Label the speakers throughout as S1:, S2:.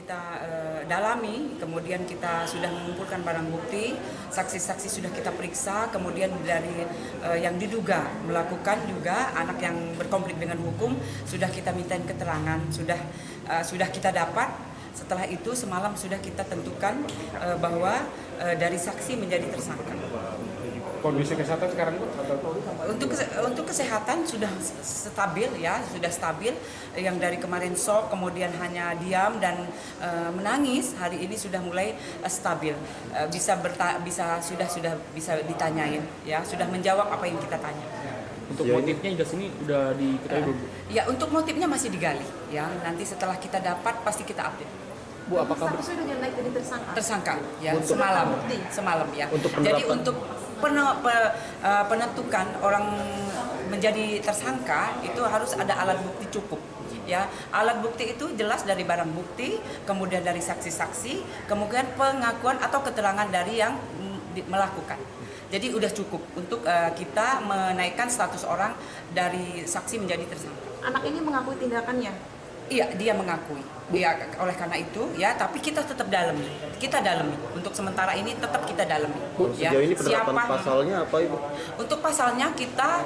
S1: kita dalami, kemudian kita sudah mengumpulkan barang bukti, saksi-saksi sudah kita periksa, kemudian dari yang diduga melakukan juga anak yang berkonflik dengan hukum sudah kita mintain keterangan, sudah kita dapat. Setelah itu semalam sudah kita tentukan bahwa dari saksi menjadi tersangka.
S2: Kondisi kesehatan sekarang Bu?
S1: Untuk kesehatan sudah stabil ya, sudah stabil. Yang dari kemarin shock, kemudian hanya diam dan menangis, hari ini sudah mulai stabil. Sudah bisa ditanyain ya, sudah menjawab apa yang kita tanya.
S3: Untuk motifnya hingga sini udah diketahui belum?
S1: Ya, untuk motifnya masih digali ya. Nanti setelah kita dapat pasti kita update.
S3: Bu, apakah
S4: statusnya udah naik jadi tersangka?
S1: Tersangka ya,
S3: untuk
S1: semalam ya.
S3: Jadi
S1: untuk penentukan orang menjadi tersangka itu harus ada alat bukti cukup ya. Alat bukti itu jelas dari barang bukti, kemudian dari saksi-saksi, kemudian pengakuan atau keterangan dari yang melakukan. Jadi udah cukup untuk kita menaikkan status orang dari saksi menjadi tersangka.
S4: Anak ini mengakui tindakannya?
S1: Iya, dia mengakui. Ya, oleh karena itu ya, tapi kita tetap dalami. Kita dalami. Untuk sementara ini tetap kita dalami.
S5: Bu,
S1: ya.
S5: sejauh ini penerapan pasalnya apa Ibu?
S1: Untuk pasalnya kita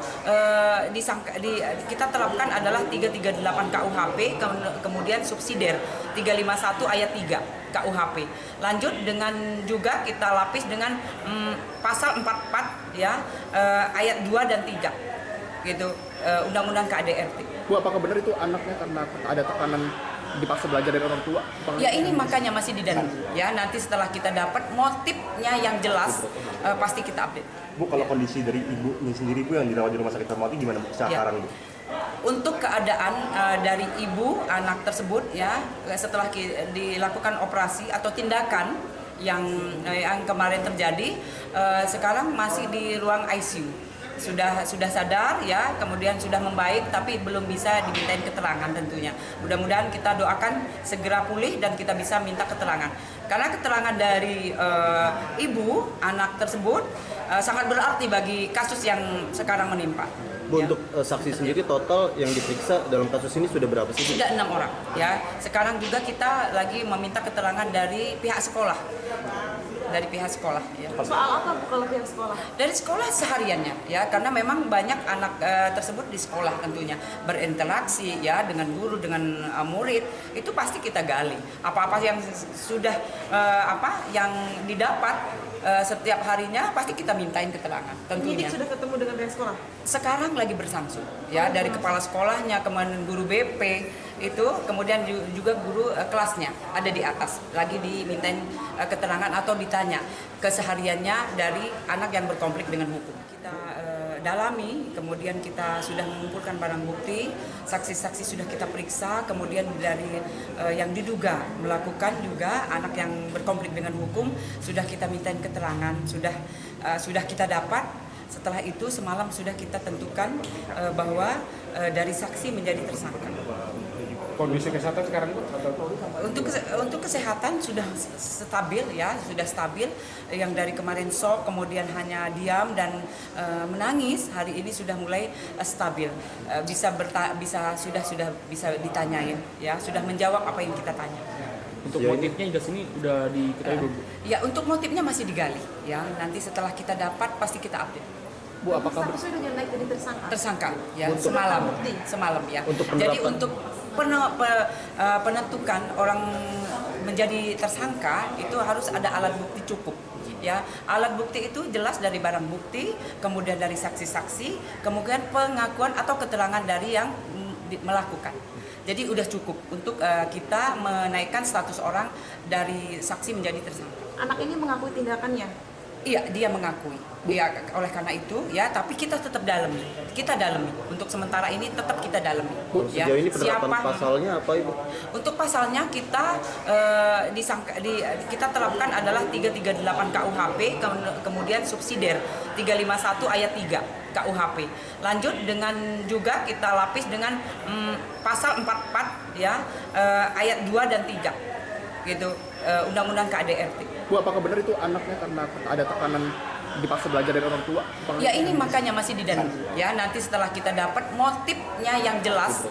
S1: kita terapkan adalah 338 KUHP, kemudian subsidiar 351 ayat 3 KUHP. Lanjut dengan juga kita lapis dengan pasal 44 ya, ayat 2 dan 3 gitu, Undang-Undang KADRT.
S2: Bu, apakah benar itu anaknya karena ada tekanan dipaksa belajar dari orang tua?
S1: Ya, ini makanya masih didalami ya. Nanti setelah kita dapat motifnya yang jelas pasti kita update.
S5: Bu, kalau kondisi dari ibunya sendiri Bu yang dirawat di Rumah Sakit Fatmawati gimana Bu sekarang Bu?
S1: Untuk keadaan dari ibu anak tersebut ya, setelah dilakukan operasi atau tindakan yang kemarin terjadi, sekarang masih di ruang ICU. Sudah sadar ya, kemudian sudah membaik, tapi belum bisa dimintain keterangan tentunya. Mudah-mudahan kita doakan segera pulih dan kita bisa minta keterangan. Karena keterangan dari ibu anak tersebut sangat berarti bagi kasus yang sekarang menimpa.
S5: Bu,
S1: ya.
S5: untuk saksi sendiri total yang diperiksa dalam kasus ini sudah berapa sih?
S1: Sudah 6 orang ya. Sekarang juga kita lagi meminta keterangan dari pihak sekolah. Dari pihak sekolah ya.
S4: Soal apa Bu kalau pihak sekolah?
S1: Dari sekolah sehariannya ya, karena memang banyak anak tersebut di sekolah tentunya berinteraksi ya dengan guru, dengan murid, itu pasti kita gali. Apa-apa yang sudah yang didapat setiap harinya pasti kita mintain keterangan tentunya.
S4: Penyidik sudah ketemu dengan pihak sekolah?
S1: Sekarang lagi berlangsung ya, dari kepala sekolahnya, kemudian guru BP itu, kemudian juga guru kelasnya ada di atas, lagi dimintain keterangan atau ditanya kesehariannya dari anak yang berkonflik dengan hukum. Kita dalami, kemudian kita sudah mengumpulkan barang bukti, saksi-saksi sudah kita periksa, kemudian dari yang diduga melakukan juga anak yang berkonflik dengan hukum sudah kita mintain keterangan, sudah kita dapat. Setelah itu semalam sudah kita tentukan bahwa dari saksi menjadi tersangka.
S2: Kondisi kesehatan sekarang Bu?
S1: Untuk kesehatan sudah stabil ya, sudah stabil. Yang dari kemarin shock, kemudian hanya diam dan menangis, hari ini sudah mulai stabil. Sudah bisa ditanyain ya, sudah menjawab apa yang kita tanya.
S3: Untuk motifnya hingga sini udah diketahui belum?
S1: Ya, untuk motifnya masih digali ya. Nanti setelah kita dapat pasti kita update.
S2: Bu, apakah
S4: statusnya udah naik jadi tersangka?
S1: Tersangka ya,
S5: Untuk
S1: semalam ya.
S5: Untuk
S1: Jadi untuk penentukan orang menjadi tersangka itu harus ada alat bukti cukup ya. Alat bukti itu jelas dari barang bukti, kemudian dari saksi-saksi, kemudian pengakuan atau keterangan dari yang melakukan. Jadi udah cukup untuk kita menaikkan status orang dari saksi menjadi tersangka.
S4: Anak ini mengakui tindakannya?
S1: Iya, dia mengakui. Ya, oleh karena itu ya, tapi kita tetap dalami. Kita dalami. Untuk sementara ini tetap kita dalami.
S5: Bu,
S1: ya.
S5: sejauh ini penerapan pasalnya apa Ibu?
S1: Untuk pasalnya kita kita terapkan adalah 338 KUHP, kemudian subsidiar 351 ayat 3 KUHP. Lanjut dengan juga kita lapis dengan pasal 44 ya, ayat 2 dan 3 gitu, Undang-Undang KADRT.
S2: Bu, apakah benar itu anaknya karena ada tekanan dipaksa belajar dari orang tua?
S1: Ya ini makanya masih didalami. Ya nanti setelah kita dapat motifnya yang jelas,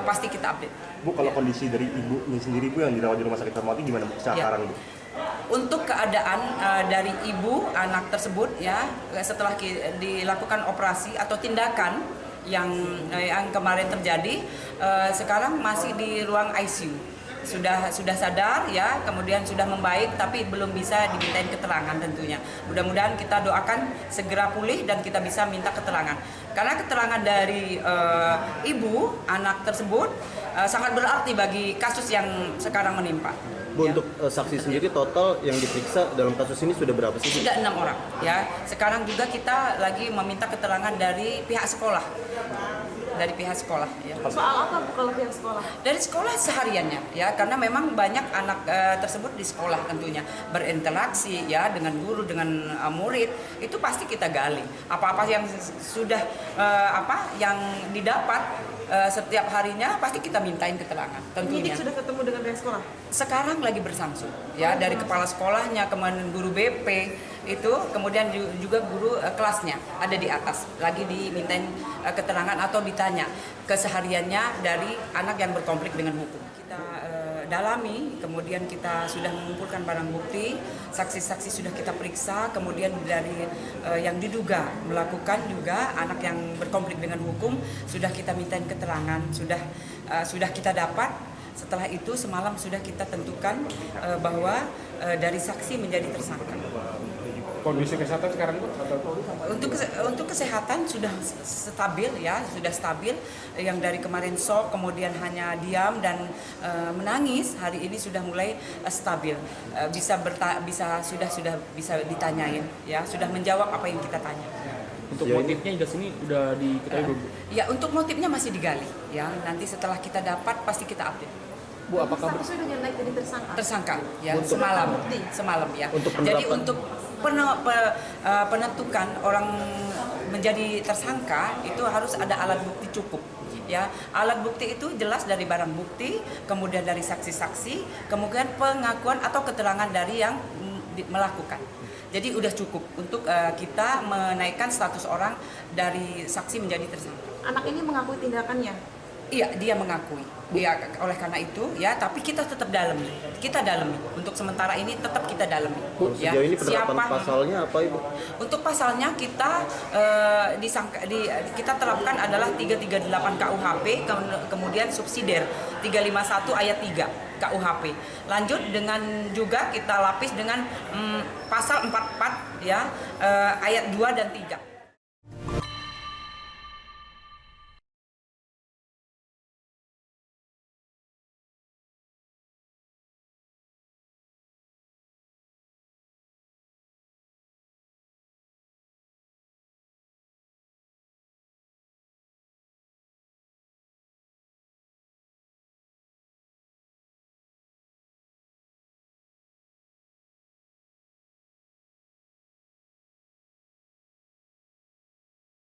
S1: pasti kita update.
S5: Bu, kalau kondisi dari ibunya sendiri Bu yang dirawat di Rumah Sakit Fatmawati gimana Bu sekarang Bu?
S1: Untuk keadaan dari ibu anak tersebut ya setelah dilakukan operasi atau tindakan yang kemarin terjadi, sekarang masih di ruang ICU. Sudah sadar ya, kemudian sudah membaik tapi belum bisa dimintain keterangan tentunya. Mudah-mudahan kita doakan segera pulih dan kita bisa minta keterangan. Karena keterangan dari ibu anak tersebut sangat berarti bagi kasus yang sekarang menimpa.
S6: Bu,
S1: Ya.
S6: untuk saksi sendiri total yang diperiksa dalam kasus ini sudah berapa sih?
S1: Sudah 6 orang ya. Sekarang juga kita lagi meminta keterangan dari pihak sekolah. Dari pihak sekolah ya.
S4: Soal apa Bu kalau pihak sekolah?
S1: Dari sekolah sehariannya ya, karena memang banyak anak tersebut di sekolah tentunya berinteraksi ya dengan guru, dengan murid, itu pasti kita gali. Apa-apa yang sudah yang didapat setiap harinya pasti kita mintain keterangan tentunya.
S4: Penyidik sudah ketemu dengan pihak sekolah?
S1: Sekarang lagi bersamsung ya, dari kepala sekolahnya, kemudian guru BP itu, kemudian juga guru kelasnya ada di atas lagi dimintain keterangan atau ditanya kesehariannya dari anak yang berkonflik dengan hukum. Kita dalami, kemudian kita sudah mengumpulkan barang bukti, saksi-saksi sudah kita periksa, kemudian dari yang diduga melakukan juga anak yang berkonflik dengan hukum sudah kita mintain keterangan, sudah kita dapat. Setelah itu semalam sudah kita tentukan bahwa dari saksi menjadi tersangka.
S2: Kondisi kesehatan sekarang Bu?
S1: Untuk kesehatan sudah stabil ya, sudah stabil. Yang dari kemarin shock, kemudian hanya diam dan menangis, hari ini sudah mulai stabil. Sudah bisa ditanyain ya, sudah menjawab apa yang kita tanya.
S3: Untuk motifnya hingga sini udah diketahui belum, Bu?
S1: Ya untuk motifnya masih digali ya. Nanti setelah kita dapat pasti kita update.
S2: Bu, apakah
S4: Statusnya sudah naik jadi tersangka?
S1: Tersangka ya,
S6: Untuk
S1: semalam ya.
S6: Untuk
S1: Jadi
S6: penerapan.
S1: untuk penentukan orang menjadi tersangka itu harus ada alat bukti cukup ya. Alat bukti itu jelas dari barang bukti, kemudian dari saksi-saksi, kemudian pengakuan atau keterangan dari yang melakukan. Jadi udah cukup untuk kita menaikkan status orang dari saksi menjadi tersangka.
S4: Anak ini mengakui tindakannya?
S1: Iya, dia mengakui. Ya, oleh karena itu ya, tapi kita tetap dalami. Kita dalami. Untuk sementara ini tetap kita dalami.
S6: Bu,
S1: Ya.
S6: sejauh ini penerapan pasalnya apa Ibu?
S1: Untuk pasalnya kita kita terapkan adalah 338 KUHP, kemudian subsidiar 351 ayat 3 KUHP. Lanjut dengan juga kita lapis dengan pasal 44 ya, ayat 2 dan 3.